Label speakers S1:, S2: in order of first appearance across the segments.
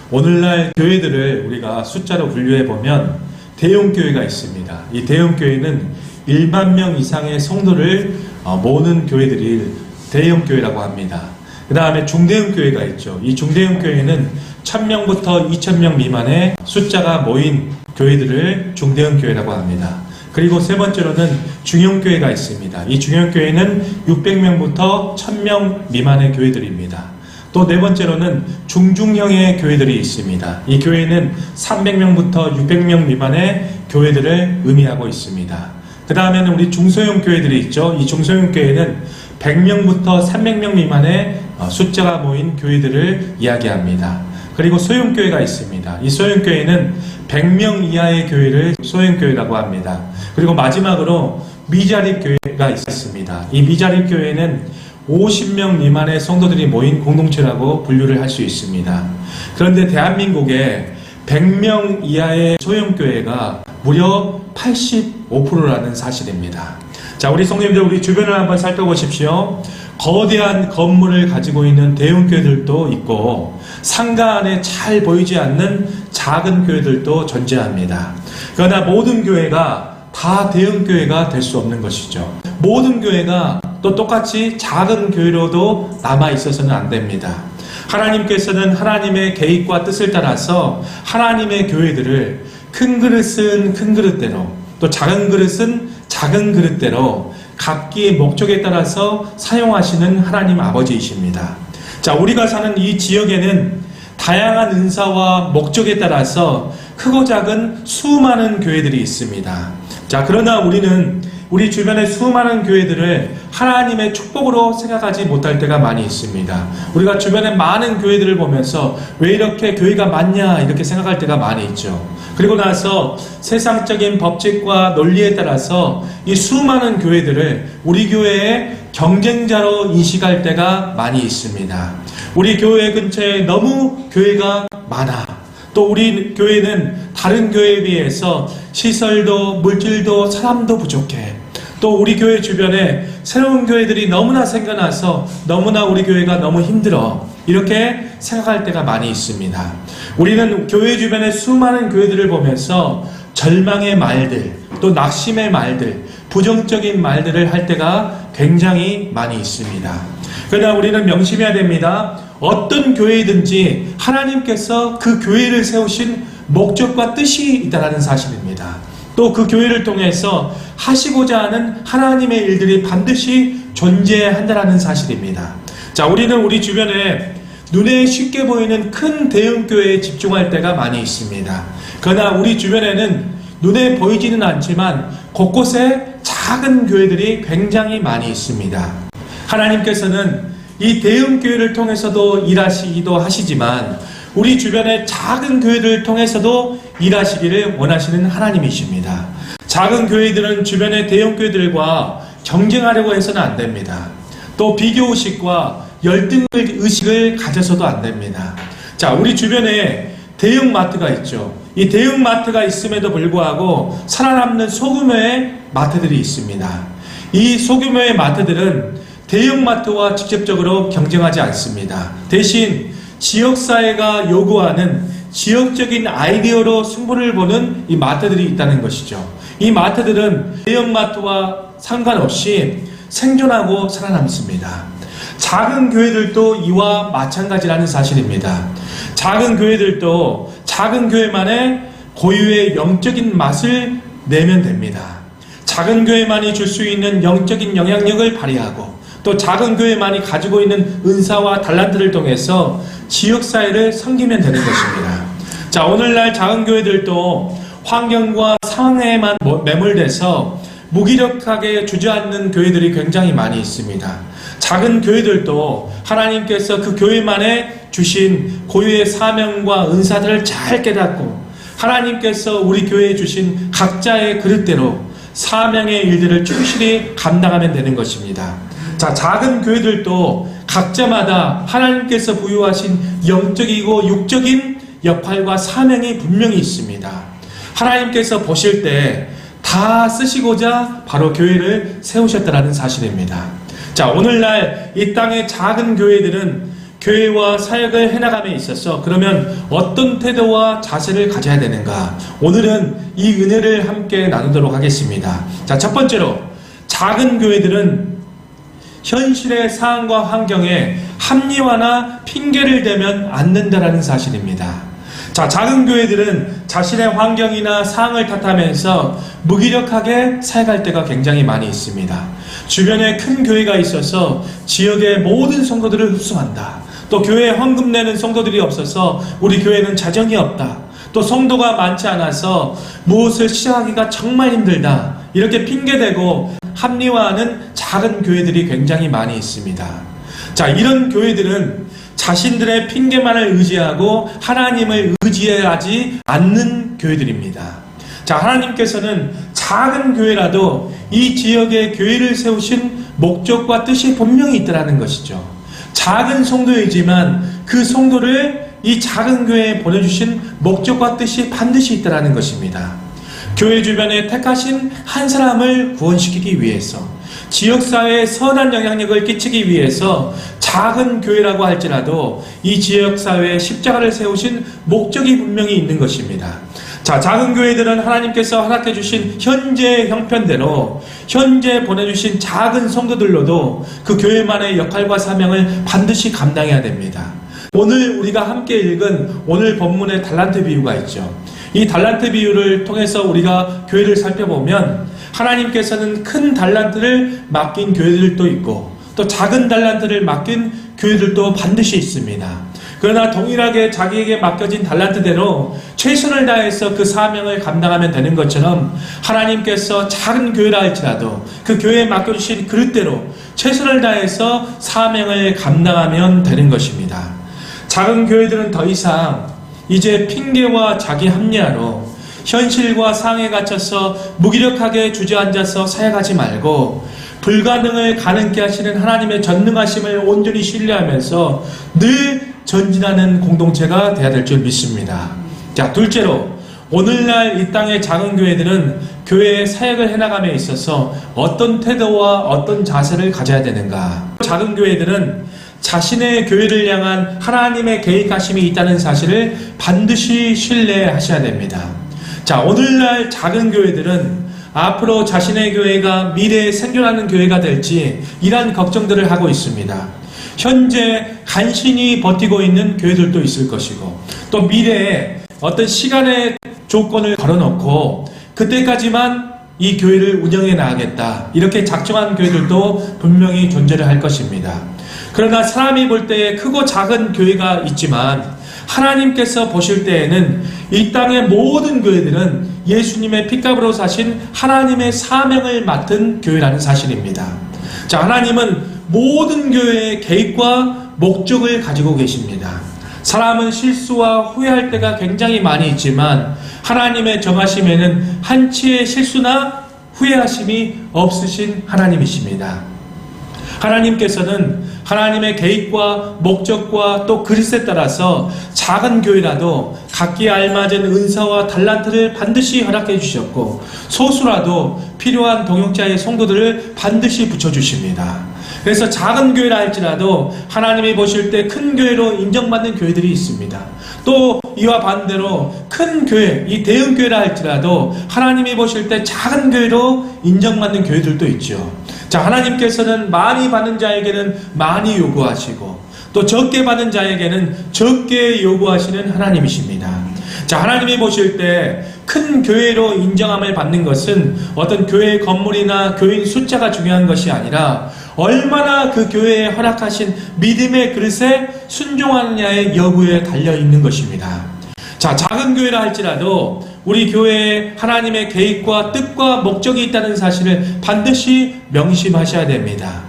S1: 오늘날 교회들을 우리가 숫자로 분류해 보면 대형교회가 있습니다. 이 대형교회는 1만 명 이상의 성도를 모으는 교회들이 대형교회라고 합니다. 그 다음에 중대형교회가 있죠. 이 중대형교회는 1000명부터 2000명 미만의 숫자가 모인 교회들을 중대형교회라고 합니다. 그리고 세 번째로는 중형교회가 있습니다. 이 중형교회는 600명부터 1000명 미만의 교회들입니다. 또 네 번째로는 중중형의 교회들이 있습니다. 이 교회는 300명부터 600명 미만의 교회들을 의미하고 있습니다. 그 다음에는 우리 중소형 교회들이 있죠. 이 중소형 교회는 100명부터 300명 미만의 숫자가 모인 교회들을 이야기합니다. 그리고 소형교회가 있습니다. 이 소형교회는 100명 이하의 교회를 소형교회라고 합니다. 그리고 마지막으로 미자립 교회가 있습니다. 이 미자립 교회는 50명 미만의 성도들이 모인 공동체라고 분류를 할 수 있습니다. 그런데 대한민국에 100명 이하의 소형교회가 무려 85%라는 사실입니다. 자, 우리 성도님들, 우리 주변을 한번 살펴보십시오. 거대한 건물을 가지고 있는 대형교회들도 있고 상가 안에 잘 보이지 않는 작은 교회들도 존재합니다. 그러나 모든 교회가 다 대형교회가 될 수 없는 것이죠. 모든 교회가 또 똑같이 작은 교회로도 남아 있어서는 안 됩니다. 하나님께서는 하나님의 계획과 뜻을 따라서 하나님의 교회들을 큰 그릇은 큰 그릇대로, 또 작은 그릇은 작은 그릇대로 각기의 목적에 따라서 사용하시는 하나님 아버지이십니다. 자, 우리가 사는 이 지역에는 다양한 은사와 목적에 따라서 크고 작은 수많은 교회들이 있습니다. 자, 그러나 우리는 우리 주변의 수많은 교회들을 하나님의 축복으로 생각하지 못할 때가 많이 있습니다. 우리가 주변에 많은 교회들을 보면서 왜 이렇게 교회가 많냐 이렇게 생각할 때가 많이 있죠. 그리고 나서 세상적인 법칙과 논리에 따라서 이 수많은 교회들을 우리 교회의 경쟁자로 인식할 때가 많이 있습니다. 우리 교회 근처에 너무 교회가 많아. 또 우리 교회는 다른 교회에 비해서 시설도 물질도 사람도 부족해. 또 우리 교회 주변에 새로운 교회들이 너무나 생겨나서 너무나 우리 교회가 너무 힘들어. 이렇게 생각할 때가 많이 있습니다. 우리는 교회 주변의 수많은 교회들을 보면서 절망의 말들, 또 낙심의 말들, 부정적인 말들을 할 때가 굉장히 많이 있습니다. 그러나 우리는 명심해야 됩니다. 어떤 교회이든지 하나님께서 그 교회를 세우신 목적과 뜻이 있다는 사실입니다. 또 그 교회를 통해서 하시고자 하는 하나님의 일들이 반드시 존재한다는 사실입니다. 자, 우리는 우리 주변에 눈에 쉽게 보이는 큰 대형 교회에 집중할 때가 많이 있습니다. 그러나 우리 주변에는 눈에 보이지는 않지만 곳곳에 작은 교회들이 굉장히 많이 있습니다. 하나님께서는 이 대형 교회를 통해서도 일하시기도 하시지만 우리 주변의 작은 교회들을 통해서도 일하시기를 원하시는 하나님이십니다. 작은 교회들은 주변의 대형 교회들과 경쟁하려고 해서는 안 됩니다. 또 비교의식과 열등의식을 가져서도 안 됩니다. 자, 우리 주변에 대형 마트가 있죠. 이 대형 마트가 있음에도 불구하고 살아남는 소규모의 마트들이 있습니다. 이 소규모의 마트들은 대형 마트와 직접적으로 경쟁하지 않습니다. 대신 지역사회가 요구하는 지역적인 아이디어로 승부를 보는 이 마트들이 있다는 것이죠. 이 마트들은 대형 마트와 상관없이 생존하고 살아남습니다. 작은 교회들도 이와 마찬가지라는 사실입니다. 작은 교회들도 작은 교회만의 고유의 영적인 맛을 내면 됩니다. 작은 교회만이 줄 수 있는 영적인 영향력을 발휘하고 또 작은 교회만이 가지고 있는 은사와 달란트를 통해서 지역사회를 섬기면 되는 것입니다. 자, 오늘날 작은 교회들도 환경과 상황에만 매몰돼서 무기력하게 주저앉는 교회들이 굉장히 많이 있습니다. 작은 교회들도 하나님께서 그 교회만에 주신 고유의 사명과 은사들을 잘 깨닫고 하나님께서 우리 교회에 주신 각자의 그릇대로 사명의 일들을 충실히 감당하면 되는 것입니다. 자, 작은 교회들도 각자마다 하나님께서 부여하신 영적이고 육적인 역할과 사명이 분명히 있습니다. 하나님께서 보실 때 다 쓰시고자 바로 교회를 세우셨다는 사실입니다. 자, 오늘날 이 땅의 작은 교회들은 교회와 사역을 해나감에 있어서 그러면 어떤 태도와 자세를 가져야 되는가? 오늘은 이 은혜를 함께 나누도록 하겠습니다. 자, 첫 번째로 작은 교회들은 현실의 상황과 환경에 합리화나 핑계를 대면 안 된다는 사실입니다. 자, 작은 교회들은 자신의 환경이나 상황을 탓하면서 무기력하게 사역할 때가 굉장히 많이 있습니다. 주변에 큰 교회가 있어서 지역의 모든 성도들을 흡수한다. 또 교회에 헌금 내는 성도들이 없어서 우리 교회는 자정이 없다. 또 성도가 많지 않아서 무엇을 시작하기가 정말 힘들다. 이렇게 핑계대고 합리화하는 작은 교회들이 굉장히 많이 있습니다. 자, 이런 교회들은 자신들의 핑계만을 의지하고 하나님을 의지하지 않는 교회들입니다. 자, 하나님께서는 작은 교회라도 이 지역에 교회를 세우신 목적과 뜻이 분명히 있다는 것이죠. 작은 성도이지만 그 성도를 이 작은 교회에 보내주신 목적과 뜻이 반드시 있다는 것입니다. 교회 주변에 택하신 한 사람을 구원시키기 위해서, 지역사회에 선한 영향력을 끼치기 위해서 작은 교회라고 할지라도 이 지역사회에 십자가를 세우신 목적이 분명히 있는 것입니다. 자, 작은 교회들은 하나님께서 허락해 주신 현재 형편대로 현재 보내주신 작은 성도들로도 그 교회만의 역할과 사명을 반드시 감당해야 됩니다. 오늘 우리가 함께 읽은 오늘 본문의 달란트 비유가 있죠. 이 달란트 비유를 통해서 우리가 교회를 살펴보면 하나님께서는 큰 달란트를 맡긴 교회들도 있고 또 작은 달란트를 맡긴 교회들도 반드시 있습니다. 그러나 동일하게 자기에게 맡겨진 달란트대로 최선을 다해서 그 사명을 감당하면 되는 것처럼 하나님께서 작은 교회라 할지라도 그 교회에 맡겨주신 그릇대로 최선을 다해서 사명을 감당하면 되는 것입니다. 작은 교회들은 더 이상 이제 핑계와 자기 합리화로 현실과 상황에 갇혀서 무기력하게 주저앉아서 사역하지 말고 불가능을 가능케 하시는 하나님의 전능하심을 온전히 신뢰하면서 늘 전진하는 공동체가 되어야 될 줄 믿습니다. 자, 둘째로 오늘날 이 땅의 작은 교회들은 교회의 사역을 해나감에 있어서 어떤 태도와 어떤 자세를 가져야 되는가? 작은 교회들은 자신의 교회를 향한 하나님의 계획하심이 있다는 사실을 반드시 신뢰하셔야 됩니다. 자, 오늘날 작은 교회들은 앞으로 자신의 교회가 미래에 생겨나는 교회가 될지 이러한 걱정들을 하고 있습니다. 현재 간신히 버티고 있는 교회들도 있을 것이고 또 미래에 어떤 시간의 조건을 걸어놓고 그때까지만 이 교회를 운영해 나가겠다 이렇게 작정한 교회들도 분명히 존재를 할 것입니다. 그러나 사람이 볼 때에 크고 작은 교회가 있지만 하나님께서 보실 때에는 이 땅의 모든 교회들은 예수님의 핏값으로 사신 하나님의 사명을 맡은 교회라는 사실입니다. 자, 하나님은 모든 교회의 계획과 목적을 가지고 계십니다. 사람은 실수와 후회할 때가 굉장히 많이 있지만 하나님의 정하심에는 한치의 실수나 후회하심이 없으신 하나님이십니다. 하나님께서는 하나님의 계획과 목적과 또 그릇에 따라서 작은 교회라도 각기에 알맞은 은사와 달란트를 반드시 허락해 주셨고 소수라도 필요한 동역자의 성도들을 반드시 붙여주십니다. 그래서 작은 교회라 할지라도 하나님이 보실 때 큰 교회로 인정받는 교회들이 있습니다. 또 이와 반대로 큰 교회, 이 대형 교회라 할지라도 하나님이 보실 때 작은 교회로 인정받는 교회들도 있죠. 자, 하나님께서는 많이 받는 자에게는 많이 요구하시고 또 적게 받는 자에게는 적게 요구하시는 하나님이십니다. 자, 하나님이 보실 때 큰 교회로 인정함을 받는 것은 어떤 교회 건물이나 교인 숫자가 중요한 것이 아니라 얼마나 그 교회에 허락하신 믿음의 그릇에 순종하느냐의 여부에 달려있는 것입니다. 자, 작은 교회라 할지라도 우리 교회에 하나님의 계획과 뜻과 목적이 있다는 사실을 반드시 명심하셔야 됩니다.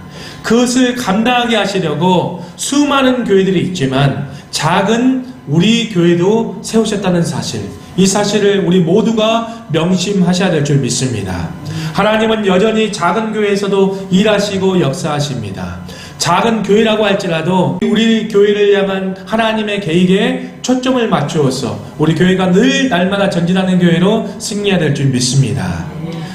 S1: 그것을 감당하게 하시려고 수많은 교회들이 있지만 작은 우리 교회도 세우셨다는 사실, 이 사실을 우리 모두가 명심하셔야 될 줄 믿습니다. 하나님은 여전히 작은 교회에서도 일하시고 역사하십니다. 작은 교회라고 할지라도 우리 교회를 향한 하나님의 계획에 초점을 맞추어서 우리 교회가 늘 날마다 전진하는 교회로 승리해야 될 줄 믿습니다.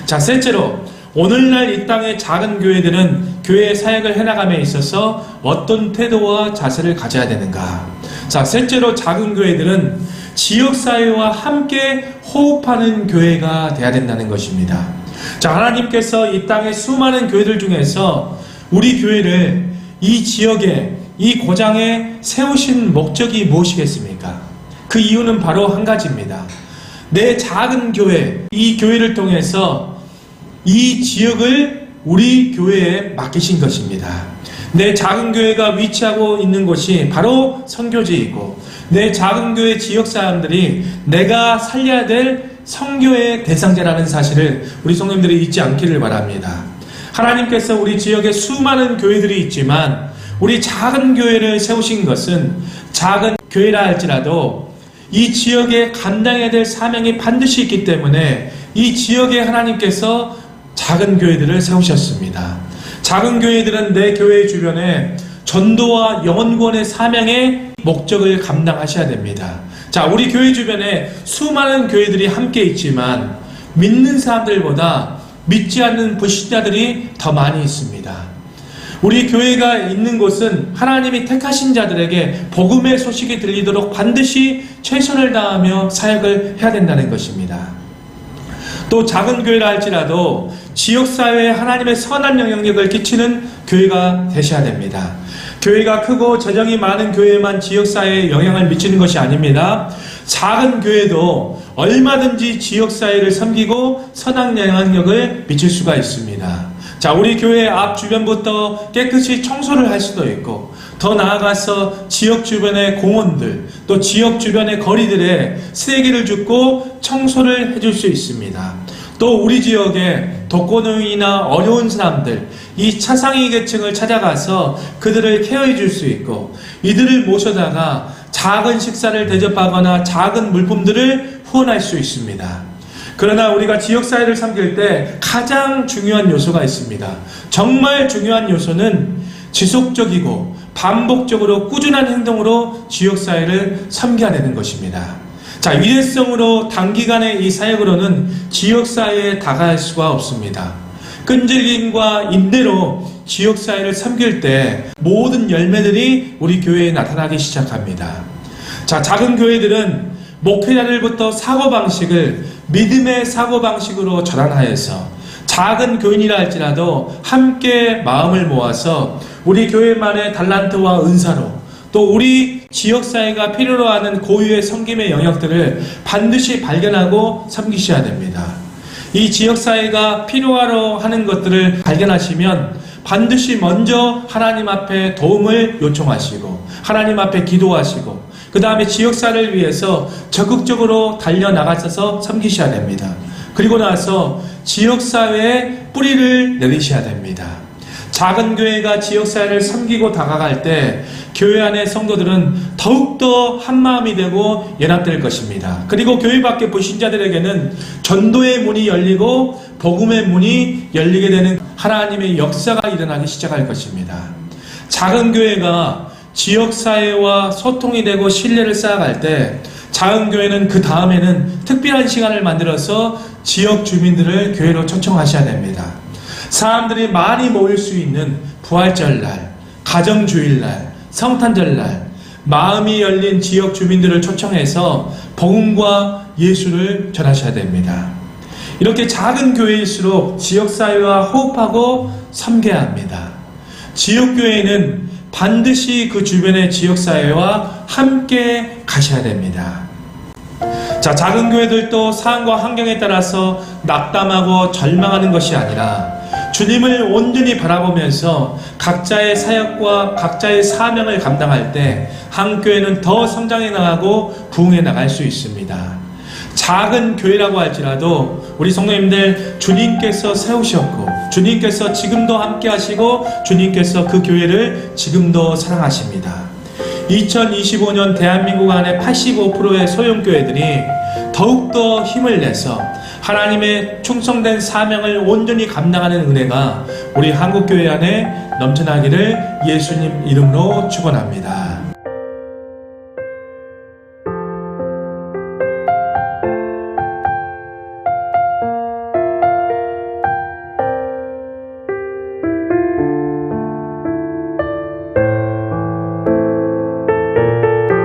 S1: 자, 셋째로 오늘날 이 땅의 작은 교회들은 교회의 사역을 해나감에 있어서 어떤 태도와 자세를 가져야 되는가? 자, 셋째로 작은 교회들은 지역사회와 함께 호흡하는 교회가 되어야 된다는 것입니다. 자, 하나님께서 이 땅의 수많은 교회들 중에서 우리 교회를 이 지역에, 이 고장에 세우신 목적이 무엇이겠습니까? 그 이유는 바로 한 가지입니다. 내 작은 교회, 이 교회를 통해서 이 지역을 우리 교회에 맡기신 것입니다. 내 작은 교회가 위치하고 있는 곳이 바로 선교지이고, 내 작은 교회 지역 사람들이 내가 살려야 될 선교의 대상자라는 사실을 우리 성도님들이 잊지 않기를 바랍니다. 하나님께서 우리 지역에 수많은 교회들이 있지만 우리 작은 교회를 세우신 것은 작은 교회라 할지라도 이 지역에 감당해야 될 사명이 반드시 있기 때문에 이 지역에 하나님께서 작은 교회들을 세우셨습니다. 작은 교회들은 내 교회 주변에 전도와 영혼구원의 사명의 목적을 감당하셔야 됩니다. 자, 우리 교회 주변에 수많은 교회들이 함께 있지만 믿는 사람들보다 믿지 않는 불신자들이 더 많이 있습니다. 우리 교회가 있는 곳은 하나님이 택하신 자들에게 복음의 소식이 들리도록 반드시 최선을 다하며 사역을 해야 된다는 것입니다. 또 작은 교회라 할지라도 지역사회에 하나님의 선한 영향력을 끼치는 교회가 되셔야 됩니다. 교회가 크고 재정이 많은 교회만 지역사회에 영향을 미치는 것이 아닙니다. 작은 교회도 얼마든지 지역사회를 섬기고 선한 영향력을 미칠 수가 있습니다. 자, 우리 교회 앞 주변부터 깨끗이 청소를 할 수도 있고, 더 나아가서 지역 주변의 공원들, 또 지역 주변의 거리들에 쓰레기를 줍고 청소를 해줄 수 있습니다. 또 우리 지역에 독거노인이나 어려운 사람들, 이 차상위 계층을 찾아가서 그들을 케어해 줄 수 있고, 이들을 모셔다가 작은 식사를 대접하거나 작은 물품들을 후원할 수 있습니다. 그러나 우리가 지역사회를 섬길 때 가장 중요한 요소가 있습니다. 정말 중요한 요소는 지속적이고 반복적으로 꾸준한 행동으로 지역사회를 섬겨야 되는 것입니다. 자, 일회성으로 단기간의 이 사역으로는 지역사회에 다가갈 수가 없습니다. 끈질김과 인내로 지역사회를 섬길 때 모든 열매들이 우리 교회에 나타나기 시작합니다. 자, 작은 교회들은 목회자들부터 사고방식을 믿음의 사고방식으로 전환하여서 작은 교인이라 할지라도 함께 마음을 모아서 우리 교회만의 달란트와 은사로 또 우리 지역사회가 필요로 하는 고유의 섬김의 영역들을 반드시 발견하고 섬기셔야 됩니다. 이 지역사회가 필요하러 하는 것들을 발견하시면 반드시 먼저 하나님 앞에 도움을 요청하시고 하나님 앞에 기도하시고 그 다음에 지역사회를 위해서 적극적으로 달려나가셔서 섬기셔야 됩니다. 그리고 나서 지역사회에 뿌리를 내리셔야 됩니다. 작은 교회가 지역사회를 섬기고 다가갈 때 교회 안의 성도들은 더욱더 한마음이 되고 연합될 것입니다. 그리고 교회 밖의 불신자들에게는 전도의 문이 열리고 복음의 문이 열리게 되는 하나님의 역사가 일어나기 시작할 것입니다. 작은 교회가 지역사회와 소통이 되고 신뢰를 쌓아갈 때 작은 교회는 그 다음에는 특별한 시간을 만들어서 지역 주민들을 교회로 초청하셔야 됩니다. 사람들이 많이 모일 수 있는 부활절날, 가정주일날, 성탄절날 마음이 열린 지역 주민들을 초청해서 복음과 예수를 전하셔야 됩니다. 이렇게 작은 교회일수록 지역사회와 호흡하고 섬겨야 합니다. 지역교회는 반드시 그 주변의 지역사회와 함께 가셔야 됩니다. 자, 작은 교회들도 상황과 환경에 따라서 낙담하고 절망하는 것이 아니라 주님을 온전히 바라보면서 각자의 사역과 각자의 사명을 감당할 때 한 교회는 더 성장해 나가고 부흥해 나갈 수 있습니다. 작은 교회라고 할지라도 우리 성도님들 주님께서 세우셨고 주님께서 지금도 함께 하시고 주님께서 그 교회를 지금도 사랑하십니다. 2025년 대한민국 안에 85%의 소형교회들이 더욱더 힘을 내서 하나님의 충성된 사명을 온전히 감당하는 은혜가 우리 한국교회 안에 넘쳐나기를 예수님 이름으로 축원합니다.